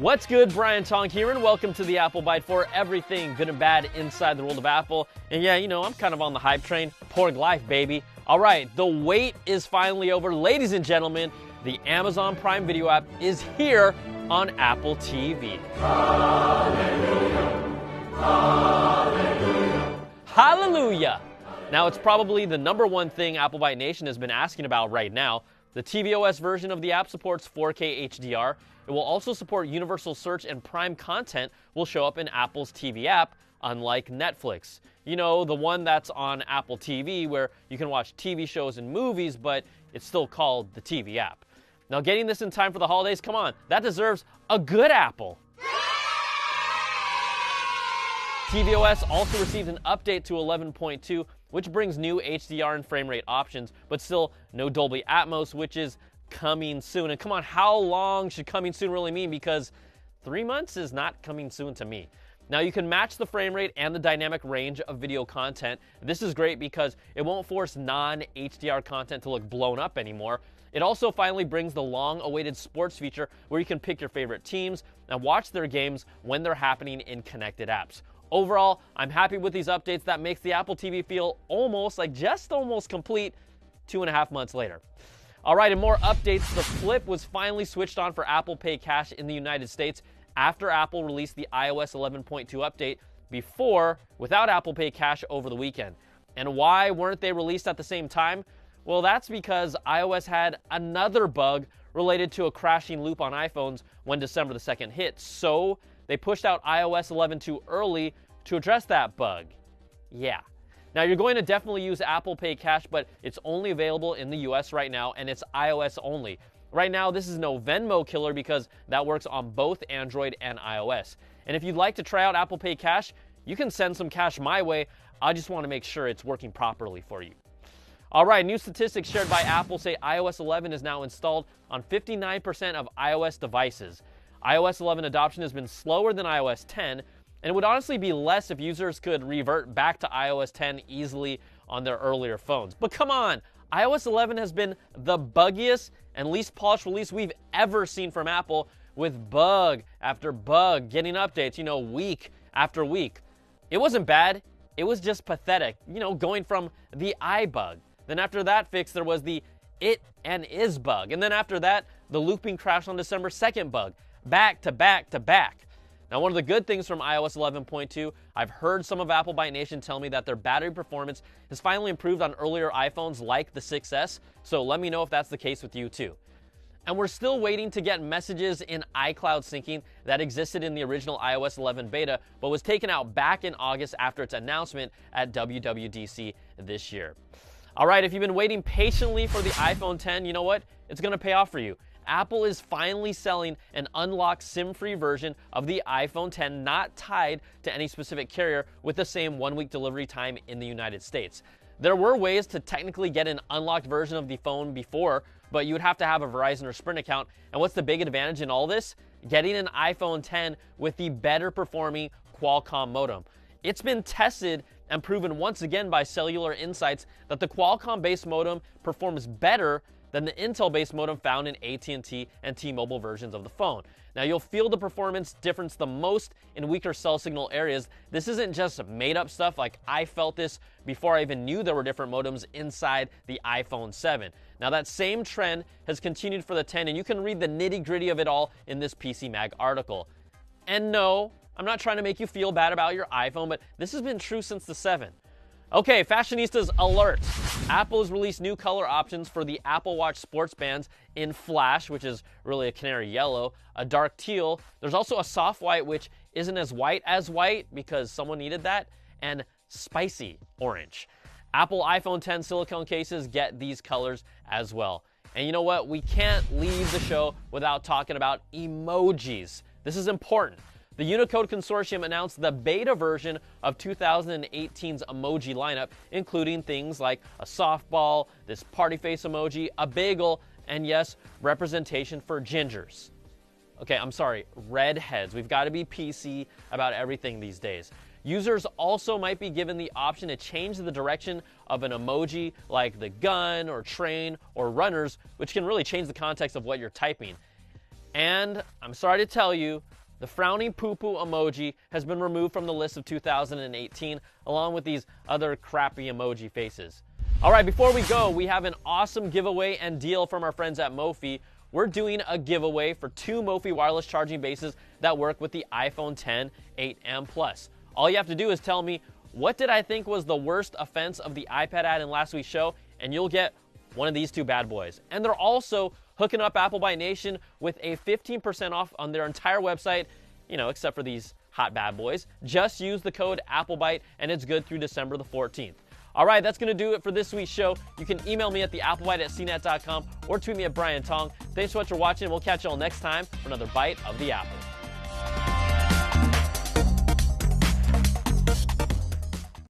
What's good? Brian Tong here, and welcome to the Apple Byte for everything good and bad inside the world of Apple. And yeah, you know, I'm kind of on the hype train. Porg life, baby. All right, the wait is finally over. Ladies and gentlemen, the Amazon Prime Video app is here on Apple TV. Hallelujah. Hallelujah. Hallelujah. Now, it's probably the number one thing Apple Byte Nation has been asking about right now. The tvOS version of the app supports 4K HDR. It will also support universal search, and Prime content will show up in Apple's TV app, unlike Netflix. You know, the one that's on Apple TV where you can watch TV shows and movies, but it's still called the TV app. Now, getting this in time for the holidays, come on, that deserves a good Apple. tvOS also received an update to 11.2, which brings new HDR and frame rate options, but still no Dolby Atmos, which is coming soon. And come on, how long should coming soon really mean? Because 3 months is not coming soon to me. Now, you can match the frame rate and the dynamic range of video content. This is great because it won't force non-HDR content to look blown up anymore. It also finally brings the long-awaited sports feature where you can pick your favorite teams and watch their games when they're happening in connected apps. Overall, I'm happy with these updates that makes the Apple TV feel almost, just almost complete 2.5 months later. All right, and more updates. The Flip was finally switched on for Apple Pay Cash in the United States after Apple released the iOS 11.2 update before without Apple Pay Cash over the weekend. And why weren't they released at the same time? Well, that's because iOS had another bug related to a crashing loop on iPhones when December the 2nd hit. So they pushed out iOS 11 too early to address that bug. Yeah. Now, you're going to definitely use Apple Pay Cash, but it's only available in the US right now, and it's iOS only. Right now, this is no Venmo killer because that works on both Android and iOS. And if you'd like to try out Apple Pay Cash, you can send some cash my way. I just want to make sure it's working properly for you. All right, new statistics shared by Apple say iOS 11 is now installed on 59% of iOS devices. iOS 11 adoption has been slower than iOS 10, and it would honestly be less if users could revert back to iOS 10 easily on their earlier phones. But come on, iOS 11 has been the buggiest and least polished release we've ever seen from Apple, with bug after bug getting updates, week after week. It wasn't bad, it was just pathetic, going from the iBug. Then after that fix, there was the it and is bug. And then after that, the looping crash on December 2nd bug. Back to back to back. Now, one of the good things from iOS 11.2, I've heard some of Apple Byte Nation tell me that their battery performance has finally improved on earlier iPhones like the 6S, so let me know if that's the case with you too. And we're still waiting to get messages in iCloud syncing that existed in the original iOS 11 beta, but was taken out back in August after its announcement at WWDC this year. All right, if you've been waiting patiently for the iPhone 10, you know what? It's going to pay off for you. Apple is finally selling an unlocked SIM-free version of the iPhone 10 not tied to any specific carrier with the same 1-week delivery time in the United States. There were ways to technically get an unlocked version of the phone before, but you would have to have a Verizon or Sprint account. And what's the big advantage in all this? Getting an iPhone 10 with the better performing Qualcomm modem. It's been tested and proven once again by Cellular Insights that the Qualcomm-based modem performs better than the Intel-based modem found in AT&T and T-Mobile versions of the phone. Now, you'll feel the performance difference the most in weaker cell signal areas. This isn't just made-up stuff. Like, I felt this before I even knew there were different modems inside the iPhone 7. Now, that same trend has continued for the 10, and you can read the nitty-gritty of it all in this PC Mag article. And no, I'm not trying to make you feel bad about your iPhone, but this has been true since the 7. Okay, fashionistas alert. Apple has released new color options for the Apple Watch sports bands in flash, which is really a canary yellow, a dark teal. There's also a soft white, which isn't as white because someone needed that, and spicy orange. Apple iPhone 10 silicone cases get these colors as well. And you know what? We can't leave the show without talking about emojis. This is important. The Unicode Consortium announced the beta version of 2018's emoji lineup, including things like a softball, this party face emoji, a bagel, and yes, representation for gingers. Okay, I'm sorry, redheads. We've got to be PC about everything these days. Users also might be given the option to change the direction of an emoji like the gun or train or runners, which can really change the context of what you're typing. And I'm sorry to tell you, the frowning poo-poo emoji has been removed from the list of 2018, along with these other crappy emoji faces. All right, before we go, we have an awesome giveaway and deal from our friends at Mophie. We're doing a giveaway for 2 Mophie wireless charging bases that work with the iPhone X 8M Plus. All you have to do is tell me, what did I think was the worst offense of the iPad ad in last week's show, and you'll get one of these 2 bad boys. And they're also hooking up Applebite Nation with a 15% off on their entire website, except for these hot bad boys. Just use the code Applebite, and it's good through December the 14th. All right, that's going to do it for this week's show. You can email me at theapplebite@cnet.com or tweet me at Brian Tong. Thanks so much for watching, and we'll catch you all next time for another Bite of the Apple.